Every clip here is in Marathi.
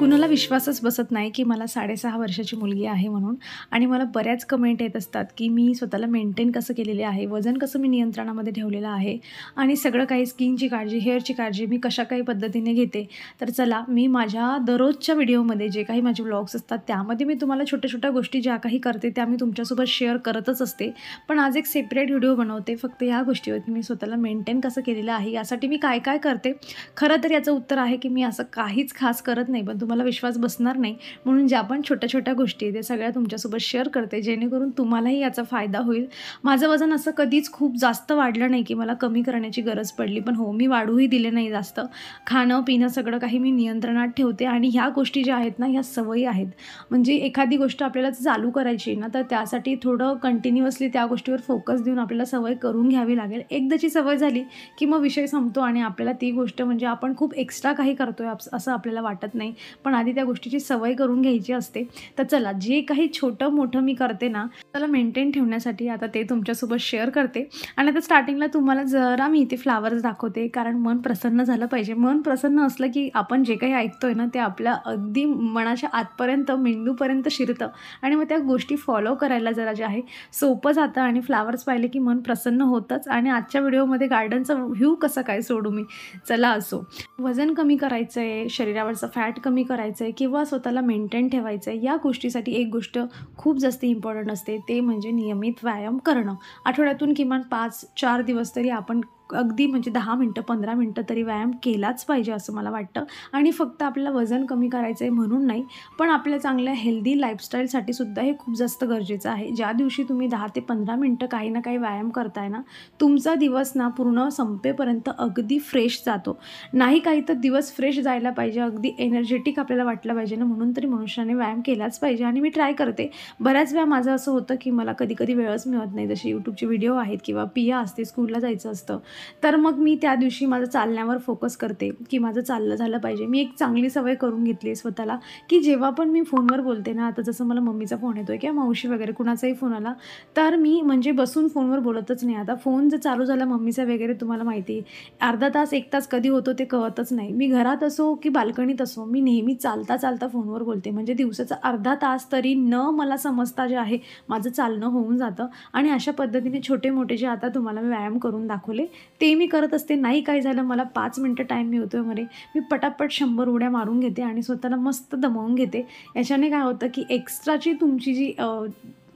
कुणाला विश्वासच बसत नाही, की मला 6.5 वर्षाची मुलगी आहे म्हणून आणि मला बऱ्याच कमेंट येत असतात, की मी स्वतःला मेंटेन कसं केलेले आहे, वजन कसं मी नियंत्रणामध्ये ठेवलेलं आहे आणि सगळं काही स्किनची काळजी, हेअरची काळजी मी कशा काही पद्धतीने घेते. तर चला, मी माझ्या दररोजच्या व्हिडिओमध्ये जे काही माझे व्लॉग्स असतात, त्यामध्ये मी तुम्हाला छोट्या-छोट्या गोष्टी ज्या काही करते, त्या मी तुमच्यासोबत शेअर करतच असते. पण आज एक सेपरेट व्हिडिओ बनवते फक्त ह्या गोष्टीवरती, मी स्वतःला मेंटेन कसं केलेलं आहे, यासाठी मी काय-काय करते. खरं तर याचं उत्तर आहे, की मी असं काहीच खास करत नाही, पण तुम्हाला विश्वास बसणार नाही. म्हणून ज्या पण छोट्या-छोट्या गोष्टी आहेत, त्या सगळ्या तुमच्यासोबत शेअर करते, जेणेकरून तुम्हालाही याचा फायदा होईल. माझं वजन असं कधीच खूप जास्त वाढलं नाही, की मला कमी करण्याची गरज पडली. पण हो, मी वाढूही दिले नाही जास्त. खाणं-पिणं सगळं काही मी नियंत्रणात ठेवते आणि ह्या गोष्टी ज्या आहेत ना, ह्या सवयी आहेत. म्हणजे एखादी गोष्ट आपल्याला चालू करायची आहे ना, तर त्यासाठी थोडं कंटिन्युअसली त्या गोष्टीवर फोकस देऊन आपल्याला सवय करून घ्यावी लागेल. एकदाची सवय झाली, की मग विषय संपतो आणि आपल्याला ती गोष्ट म्हणजे आपण खूप एक्स्ट्रा काही करतोय असं आपल्याला वाटत नाही. पण आधी त्या गोष्टीची सवय करून घ्यायची असते. तर चला, जे काही छोटं-मोठं मी करते ना, त्याला मेंटेन ठेवण्यासाठी आता ते तुमच्यासोबत शेअर करते. आणि आता स्टार्टिंगला तुम्हाला जरा मी इथे फ्लावर्स दाखवते, कारण मन प्रसन्न झालं पाहिजे. मन प्रसन्न असलं, की आपण जे काही ऐकतोय ना, ते आपल्या अगदी मनाच्या आतपर्यंत, मेंदूपर्यंत शिरतं आणि मग त्या गोष्टी फॉलो करायला जरा जे आहे सोपं जातं आणि फ्लावर्स पाहिले, की मन प्रसन्न होतंच. आणि आजच्या व्हिडिओमध्ये गार्डनचा व्ह्यू कसा काय सोडू मी? चला असो. वजन कमी करायचं आहे, शरीरावरचं फॅट कमी करायचं आहे किंवा स्वतःला मेंटेन ठेवायचं आहे, या गोष्टीसाठी एक गोष्ट खूप जास्त इम्पॉर्टंट असते, ते म्हणजे नियमित व्यायाम करणं. आठवड्यातून किमान 5-4 दिवस तरी आपण अगदी म्हणजे 10 मिनटं, 15 मिनटं तरी व्यायाम केलाच पाहिजे असं मला वाटतं. आणि फक्त आपल्याला वजन कमी करायचं आहे म्हणून नाही, पण आपल्या चांगल्या हेल्दी लाईफस्टाईलसाठी सुद्धा हे खूप जास्त गरजेचं आहे. ज्या दिवशी तुम्ही 10 ते 15 मिनटं काही ना काही व्यायाम करताय ना, तुमचा दिवस ना पूर्ण संपेपर्यंत अगदी फ्रेश जातो. नाही काही तर दिवस फ्रेश जायला पाहिजे, अगदी एनर्जेटिक आपल्याला वाटलं पाहिजे ना, म्हणून तरी मनुष्याने व्यायाम केलाच पाहिजे. आणि मी ट्राय करते. बऱ्याच वेळा माझं असं होतं, की मला कधी-कधी वेळच मिळत नाही. जसे YouTubeचे व्हिडिओ आहेत किंवा पिया असते, स्कूलला जायचं असतं. तर मग मी त्या दिवशी माझं चालण्यावर फोकस करते, की माझं चाललं झालं पाहिजे. मी एक चांगली सवय करून घेतली आहे स्वतःला, की जेव्हा पण मी फोनवर बोलते ना, आता जसं मला मम्मीचा फोन येतोय किंवा मावशी वगैरे कुणाचाही फोन आला, तर मी म्हणजे बसून फोनवर बोलतच नाही. आता फोन जर चालू झाला मम्मीचा वगैरे, तुम्हाला माहिती आहे, अर्धा तास, 1 तास कधी होतो ते कळतच नाही. मी घरात असो की बाल्कनीत असो, मी नेहमी चालता-चालता फोनवर बोलते. म्हणजे दिवसाचा अर्धा तास तरी न मला समजता जे आहे, माझं चालणं होऊन जातं. आणि अशा पद्धतीने छोटे-मोठे जे आता तुम्हाला मी व्यायाम करून दाखवले, ते मी करत असते. नाही काय झालं, मला 5 मिनिटं टाईम मिळतोय मध्ये, मी पटापट 100 उड्या मारून घेते आणि स्वतःला मस्त दमवून घेते. याच्याने काय होतं, की एक्स्ट्राची तुमची जी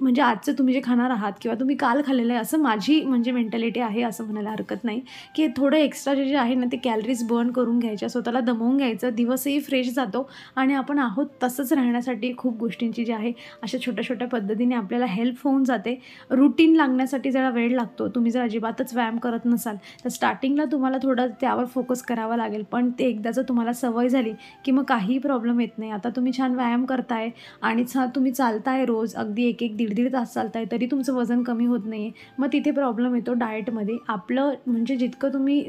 म्हणजे आजचं तुम्ही जे खाणार आहात किंवा तुम्ही काल खाल्लेलं आहे, असं माझी म्हणजे मेंटॅलिटी आहे, असं म्हणायला हरकत नाही, की थोडं एक्स्ट्रा जे आहे ना, ते कॅलरीज बर्न करून घ्यायच्या, स्वतःला दमवून घ्यायचं, दिवसही फ्रेश जातो. आणि आपण आहोत तसंच राहण्यासाठी खूप गोष्टींची जी आहे, अशा छोट्या-छोट्या पद्धतीने आपल्याला हेल्प होऊन जाते. रुटीन लागण्यासाठी जरा वेळ लागतो. तुम्ही जर अजिबातच व्यायाम करत नसाल, तर स्टार्टिंगला तुम्हाला थोडं त्यावर फोकस करावा लागेल. पण ते एकदा जर तुम्हाला सवय झाली, की मग काहीही प्रॉब्लेम येत नाही. आता तुम्ही छान व्यायाम करताय आणि तुम्ही चालताय रोज, अगदी 1-1, दीड-दीड तास चालताय, तरी तुमचं वजन कमी होत नाही आहे. मग तिथे प्रॉब्लेम येतो डाएटमध्ये. आपलं म्हणजे जितकं तुम्ही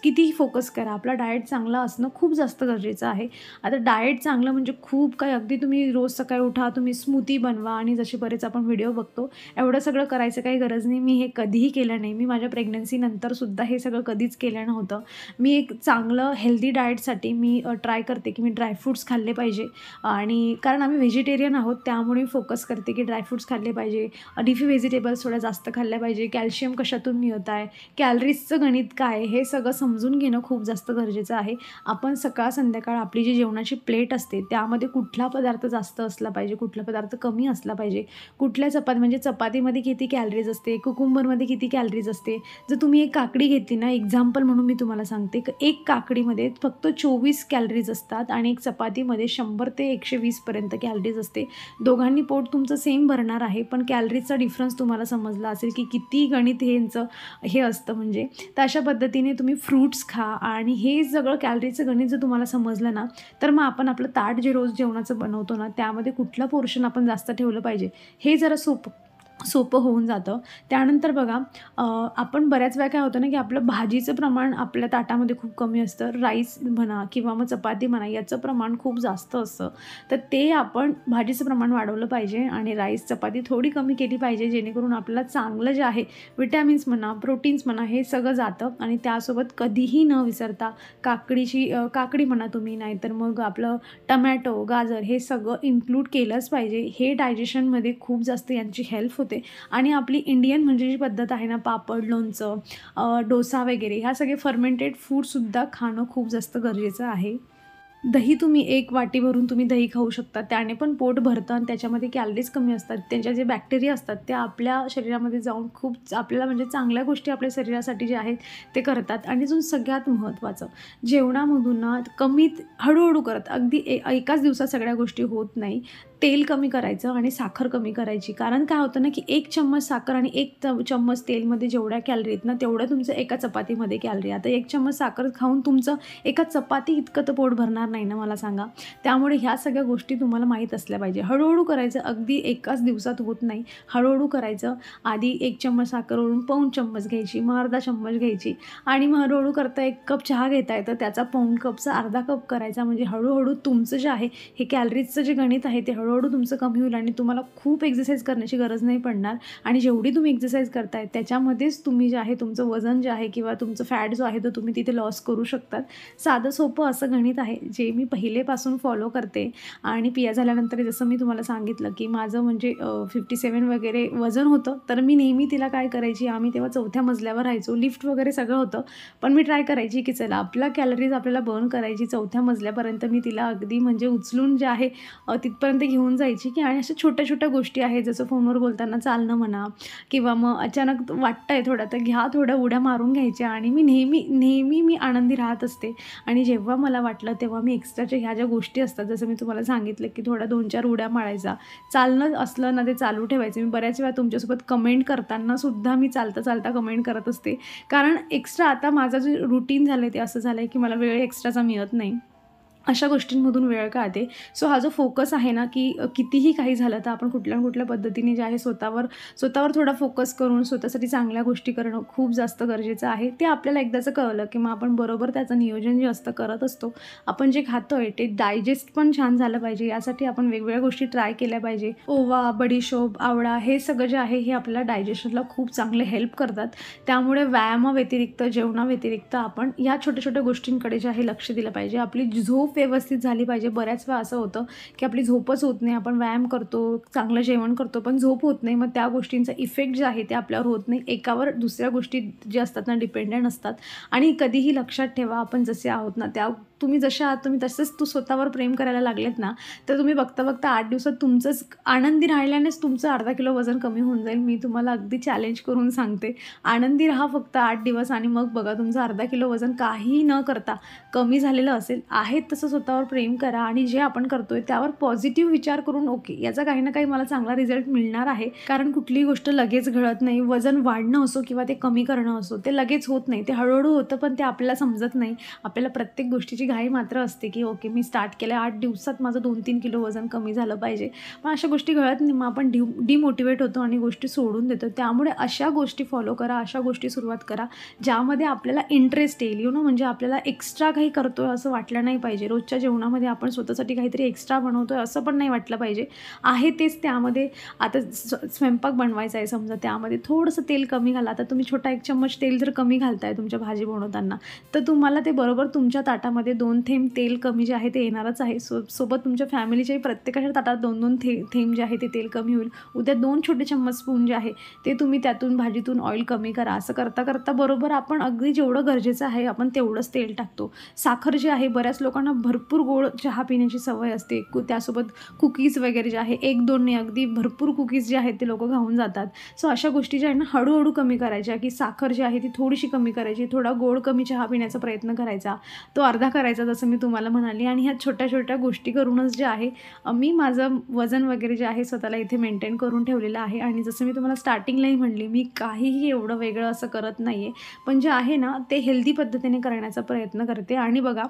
कितीही फोकस करा, आपला डाएट चांगला असणं खूप जास्त गरजेचं आहे. आता डाएट चांगलं म्हणजे खूप काही, अगदी तुम्ही रोज सकाळी उठा, तुम्ही स्मूथी बनवा आणि जसे बरेच आपण व्हिडिओ बघतो, एवढं सगळं करायचं काही गरज नाही. मी हे कधीही केलं नाही. मी माझ्या प्रेग्नन्सीनंतरसुद्धा हे सगळं कधीच केलं नव्हतं. मी एक चांगलं हेल्दी डाएटसाठी मी ट्राय करते, की मी ड्रायफ्रुट्स खाल्ले पाहिजे. आणि कारण आम्ही व्हेजिटेरियन आहोत, त्यामुळे फोकस करते, की ड्रायफ्रुट्स खाल्ले पाहिजे, लीफी व्हेजिटेबल्स थोड्या जास्त खाल्ल्या पाहिजे, कॅल्शियम कशातून मिळत आहे, कॅलरीजचं गणित काय आहे, हे सगळं समजून घेणं खूप जास्त गरजेचं आहे. आपण सकाळ संध्याकाळ आपली जी जेवणाची प्लेट असते, त्यामध्ये कुठला पदार्थ जास्त असला पाहिजे, कुठला पदार्थ कमी असला पाहिजे, कुठल्या म्हणजे चपातीमध्ये किती कॅलरीज असते, कुकुंबरमध्ये किती कॅलरीज असते. जर तुम्ही एक काकडी घेतली ना, एक्झाम्पल म्हणून मी तुम्हाला सांगते, की एक काकडीमध्ये फक्त 24 कॅलरीज असतात आणि एक चपातीमध्ये 100 ते 120 पर्यंत कॅलरीज असते. दोघांनी पोट तुमचं सेम भरणार आहे, पण कॅलरीजचा डिफरन्स तुम्हाला समजला असेल, की किती गणित हे यांचं हे असतं म्हणजे. तर अशा पद्धतीने तुम्ही फ्रूट्स खा आणि हे सगळं कॅलरीचं गणित जर तुम्हाला समजलं ना, तर मग आपण आपलं ताट जे रोज जेवणाचं बनवतो ना, त्यामध्ये कुठलं पोर्शन आपण जास्त ठेवलं पाहिजे, हे जरा सोपं होऊन जातं. त्यानंतर बघा आपण बऱ्याच वेळा काय होतं ना, की आपलं भाजीचं प्रमाण आपल्या ताटामध्ये खूप कमी असतं. राईस म्हणा किंवा मग चपाती म्हणा याचं प्रमाण खूप जास्त असतं. तर ते आपण भाजीचं प्रमाण वाढवलं पाहिजे आणि राईस, चपाती थोडी कमी केली पाहिजे, जेणेकरून आपल्याला चांगलं जे आहे विटॅमिन्स म्हणा, प्रोटीन्स म्हणा हे सगळं जातं आणि त्यासोबत कधीही न विसरता काकडी म्हणा तुम्ही, नाहीतर मग आपलं टमॅटो, गाजर हे सगळं इन्क्लूड केलंच पाहिजे. हे डायजेशनमध्ये खूप जास्त यांची हेल्प होते आणि आपली इंडियन म्हणजे जी पद्धत आहे ना, पापड, लोणचं, डोसा वगैरे ह्या सगळे फर्मेंटेड फूडसुद्धा खाणं खूप जास्त गरजेचं आहे. दही तुम्ही एक वाटी भरून तुम्ही दही खाऊ शकता. त्याने पण पोट भरतं आणि त्याच्यामध्ये कॅलरीज कमी असतात. त्यांच्या जे बॅक्टेरिया असतात ते आपल्या शरीरामध्ये जाऊन खूप आपल्याला म्हणजे चांगल्या गोष्टी आपल्या शरीरासाठी जे आहेत ते करतात. आणि अजून सगळ्यात महत्त्वाचं, जेवणामधून ना कमीत हळूहळू करत अगदी एकाच दिवसात सगळ्या गोष्टी होत नाही. तेल कमी करायचं आणि साखर कमी करायची. कारण काय होतं ना, की 1 चम्मच साखर आणि 1 चम्मच तेलमध्ये जेवढ्या कॅलरी आहेत ना, तेवढ्या तुमचं एका चपातीमध्ये कॅलरी. आता 1 चम्मच साखर खाऊन तुमचं एका चपाती इतकं तर पोट भरणार नाही ना, मला सांगा. त्यामुळे ह्या सगळ्या गोष्टी तुम्हाला माहीत असल्या पाहिजे. हळूहळू करायचं, अगदी एकाच दिवसात होत नाही. हळूहळू करायचं. आधी 1 चम्मच साखरवरून पाऊण चम्मच घ्यायची, मग अर्धा चम्मच घ्यायची आणि मग हळूहळू करता 1 कप चहा घेताय तर त्याचा पाऊण कपचा अर्धा कप करायचा. म्हणजे हळूहळू तुमचं जे आहे हे कॅलरीजचं जे गणित आहे ते हळूहळू तुमचं कमी होईल आणि तुम्हाला खूप एक्सरसाइज करण्याची गरज नाही पडणार. आणि जेवढी तुम्ही एक्सरसाइज करताय त्याच्यामध्येच तुम्ही जे आहे तुमचं वजन जे आहे किंवा तुमचं फॅट जो आहे तो तुम्ही तिथे लॉस करू शकतात. साधं सोपं असं गणित आहे जे मी पहिलेपासून फॉलो करते. आणि पिया झाल्यानंतर जसं मी तुम्हाला सांगितलं की माझं म्हणजे 57 वगैरे वजन होतं, तर मी नेहमी तिला काय करायची, आम्ही तेव्हा 4थ्या मजल्यावर राहायचो, लिफ्ट वगैरे सगळं होतं, पण मी ट्राय करायची की चला आपला कॅलरीज आपल्याला बर्न करायची. 4थ्या मजल्यापर्यंत मी तिला अगदी म्हणजे उचलून जे आहे तिथपर्यंत घेऊन जायची. की आणि अशा छोट्या-छोट्या गोष्टी आहेत, जसं फोनवर बोलताना चालणं म्हणा किंवा मग अचानक वाटतंय थोडं, तर घ्या थोड्या उड्या मारून घ्यायच्या. आणि मी नेहमी मी आनंदी राहत असते. आणि जेव्हा मला वाटलं तेव्हा मी एक्स्ट्राच्या ह्या ज्या गोष्टी असतात, जसं मी तुम्हाला सांगितलं की थोड्या 2-4 उड्या मारायचा, चालणं असलं ना ते चालू ठेवायचं. मी बऱ्याच वेळा तुमच्यासोबत कमेंट करताना सुद्धा मी चालता कमेंट करत असते. कारण एक्स्ट्रा आता माझं जे रुटीन झालं आहे ते असं झालं आहे की मला वेळ एक्स्ट्राचा मिळत नाही. अशा गोष्टींमधून वेळ काढते. सो हा जो फोकस आहे ना, की कितीही काही झालं तर आपण कुठल्या ना कुठल्या पद्धतीने जे आहे स्वतःवर थोडा फोकस करून स्वतःसाठी चांगल्या गोष्टी करणं खूप जास्त गरजेचं आहे. ते आपल्याला एकदाचं कळलं की मग आपण बरोबर त्याचं नियोजन जे असतं करत असतो. आपण जे खातोय ते डायजेस्ट पण छान झालं पाहिजे, यासाठी आपण वेगवेगळ्या गोष्टी ट्राय केल्या पाहिजे. ओवा, बडीशोप, आवळा हे सगळं जे आहे हे आपल्याला डायजेशनला खूप चांगले हेल्प करतात. त्यामुळे व्यायामाव्यतिरिक्त, जेवणाव्यतिरिक्त आपण या छोट्या-छोट्या गोष्टींकडे जे आहे लक्ष दिलं पाहिजे. आपली झोप व्यवस्थित झाली पाहिजे. बऱ्याच वेळा असं होतं की आपली झोपच होत नाही. आपण व्यायाम करतो, चांगलं जेवण करतो, पण झोप होत नाही. मग त्या गोष्टींचा इफेक्ट जे आहे ते आपल्यावर होत नाही. एकावर दुसऱ्या गोष्टी ज्या असतात ना डिपेंडंट असतात. आणि कधीही लक्षात ठेवा, आपण जसे आहोत ना तुम्ही जसे आहात तुम्ही तसंच स्वतःवर प्रेम करायला लागलेत ना, तर तुम्ही बघता 8 दिवसात तुमचंच आनंदी राहिल्यानेच तुमचं अर्धा किलो वजन कमी होऊन जाईल. मी तुम्हाला अगदी चॅलेंज करून सांगते. आनंदी राहा फक्त 8 दिवस आणि मग बघा तुमचं अर्धा किलो वजन काहीही न करता कमी झालेलं असेल. आहे तसं स्वतःवर प्रेम करा आणि जे आपण करतोय त्यावर पॉझिटिव्ह विचार करून ओके याचा काही ना काही मला चांगला रिझल्ट मिळणार आहे. कारण कुठलीही गोष्ट लगेच घडत नाही. वजन वाढणं असो किंवा ते कमी करणं असो, ते लगेच होत नाही. ते हळूहळू होतं, पण ते आपल्याला समजत नाही. आपल्याला प्रत्येक गोष्टीची घाई मात्र असते की ओके मी स्टार्ट केलं 8 दिवसात माझं 2-3 किलो वजन कमी झालं पाहिजे. पण अशा गोष्टी घडत नाही. मग आपण डिमोटिवेट होतो आणि गोष्टी सोडून देतो. त्यामुळे अशा गोष्टी फॉलो करा, अशा गोष्टी सुरुवात करा ज्यामध्ये आपल्याला इंटरेस्ट येईल. म्हणजे आपल्याला एक्स्ट्रा काही करतोय असं वाटलं नाही पाहिजे. रोजच्या जेवणामध्ये आपण स्वतःसाठी काहीतरी एक्स्ट्रा बनवतोय असं पण नाही वाटलं पाहिजे. आहे तेच त्यामध्ये. आता स्वयंपाक बनवायचा आहे समजा, त्यामध्ये थोडंसं तेल कमी घाला. आता तुम्ही छोटा 1 चम्मच तेल जर कमी घालताय तुमच्या भाजी बनवताना, तर तुम्हाला ते बरोबर तुमच्या ताटामध्ये 2 थेंब तेल कमी जे आहे ते येणारच आहे. सोबत तुमच्या फॅमिलीच्याही प्रत्येकाच्या ताटात 2-2 थेंब जे आहे ते तेल कमी होईल. उद्या 2 छोटे चम्मच स्पून जे आहे ते तुम्ही त्यातून भाजीतून ऑइल कमी करा. असं करता बरोबर आपण अगदी जेवढं गरजेचं आहे आपण तेवढंच तेल टाकतो. साखर जी आहे, बऱ्याच लोकांना भरपूर गोड चहा पिण्याची सवय असते. त्यासोबत कुकीज वगैरे जे आहे 1-2 नाही, अगदी भरपूर कुकीज जे आहेत ते लोकं खाऊन जातात. सो अशा गोष्टी ज्या आहे ना हळूहळू कमी करायच्या, की साखर जी आहे ती थोडीशी कमी करायची, थोडा गोड कमी चहा पिण्याचा प्रयत्न करायचा. तो अर्धा करायचा जसं मी तुम्हाला म्हणाली आणि ह्या छोट्या-छोट्या गोष्टी करूनच जे आहे मी माझं वजन वगैरे जे आहे स्वतःला इथे मेंटेन करून ठेवलेलं आहे. आणि जसं मी तुम्हाला स्टार्टिंगलाही म्हणली, मी काहीही एवढं वेगळं असं करत नाही आहे. पण जे आहे ना, ते हेल्दी पद्धतीने करण्याचा प्रयत्न करते. आणि बघा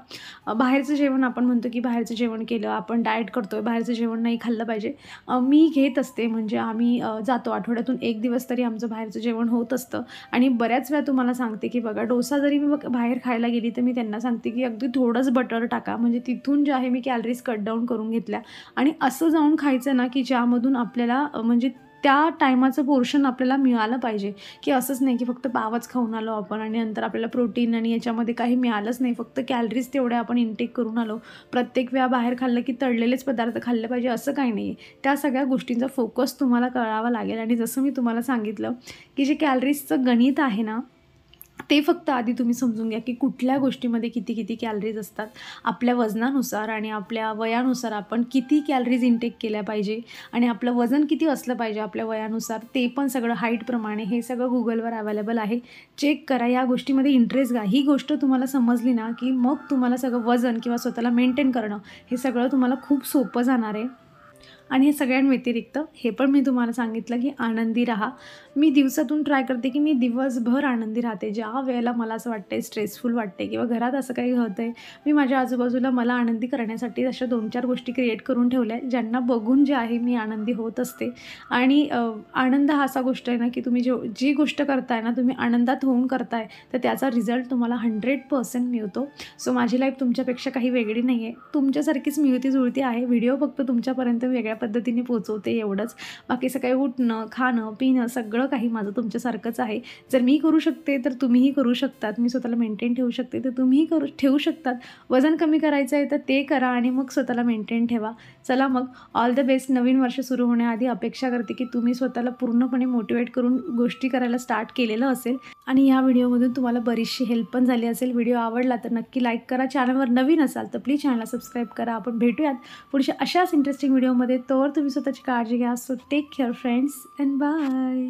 बाहेरचं जेवण आपण म्हणतो, की बाहेरचं जेवण केलं, आपण डाएट करतोय, बाहेरचं जेवण नाही खाल्लं पाहिजे. मी घेत असते म्हणजे आम्ही जातो आठवड्यातून 1 दिवस तरी आमचं बाहेरचं जेवण होत असतं. आणि बऱ्याच वेळा तुम्हाला सांगते, की बघा डोसा जरी मी बाहेर खायला गेली, तर मी त्यांना सांगते, की अगदी थोडंच बटर टाका. म्हणजे तिथून जे आहे मी कॅलरीज कट डाऊन करून घेतल्या. आणि असं जाऊन खायचं ना, की ज्यामधून आपल्याला म्हणजे त्या टायमाचं पोर्शन आपल्याला मिळालं पाहिजे, की असंच नाही, की फक्त पावच खाऊन आलो आपण आणि नंतर आपल्याला प्रोटीन आणि याच्यामध्ये काही मिळालंच नाही. फक्त कॅलरीज तेवढ्या आपण इनटेक करून आलो. प्रत्येक वेळा बाहेर खाल्लं, की तळलेलेच पदार्थ खाल्ले पाहिजे असं काही नाही आहे. त्या सगळ्या गोष्टींचा फोकस तुम्हाला करावा लागेल. आणि जसं मी तुम्हाला सांगितलं, की जे कॅलरीजचं गणित आहे ना, ते फक्त आधी तुम्ही समजून घ्या, की कुठल्या गोष्टीमध्ये किती कॅलरीज असतात. आपल्या वजनानुसार आणि आपल्या वयानुसार आपण किती कॅलरीज इनटेक केल्या पाहिजे आणि आपलं वजन किती असलं पाहिजे आपल्या वयानुसार, ते पण सगळं हाईटप्रमाणे हे सगळं Googleवर अवेलेबल आहे. चेक करा. या गोष्टीमध्ये इंटरेस्ट घ्या. ही गोष्ट तुम्हाला समजली ना, की मग तुम्हाला सगळं वजन किंवा स्वतःला मेंटेन करणं हे सगळं तुम्हाला खूप सोपं जाणार आहे. आणि हे सगळ्यांव्यतिरिक्त हे पण मी तुम्हाला सांगितलं, की आनंदी राहा. मी दिवसातून ट्राय करते, की मी दिवसभर आनंदी राहते. ज्या वेळेला मला असं वाटतंय, स्ट्रेसफुल वाटते किंवा घरात असं काही होतंय, मी माझ्या आजूबाजूला मला आनंदी करण्यासाठी अशा 2-4 गोष्टी क्रिएट करून ठेवल्या आहेत, ज्यांना बघून जे आहे मी आनंदी होत असते. आणि आनंद हा असा गोष्ट आहे ना, की तुम्ही जी गोष्ट करताय ना, तुम्ही आनंदात होऊन करताय, तर त्याचा रिझल्ट तुम्हाला 100% मिळतो. सो माझी लाईफ तुमच्यापेक्षा काही वेगळी नाही आहे. तुमच्यासारखीच मिळती-जुळती आहे. व्हिडिओ फक्त तुमच्यापर्यंत वेगळ्या पद्धतीने पोहोचवते एवढंच. बाकी सकाळी उठणं, खाणं, पिणं सगळं काही माझं तुमच्यासारखंच आहे. जर मी करू शकते तर तुम्हीही करू शकतात. मी स्वतःला मेंटेन ठेवू शकते तर तुम्हीही ठेवू शकतात. वजन कमी करायचं आहे तर ते करा आणि मग स्वतःला मेंटेन ठेवा. चला मग ऑल द बेस्ट. नवीन वर्ष सुरू होण्याआधी अपेक्षा करते, की तुम्ही स्वतःला पूर्णपणे मोटिवेट करून गोष्टी करायला स्टार्ट केलेलं असेल आणि ह्या व्हिडिओमधून तुम्हाला बरीचशी हेल्प पण झाली असेल. व्हिडिओ आवडला तर नक्की लाईक करा. चॅनलवर नवीन असाल तर प्लीज चॅनलला सबस्क्राईब करा. आपण भेटूयात पुढच्या अशाच इंटरेस्टिंग व्हिडिओमध्ये. तोवर तुम्ही स्वतःची काळजी घ्या. So take care friends and bye.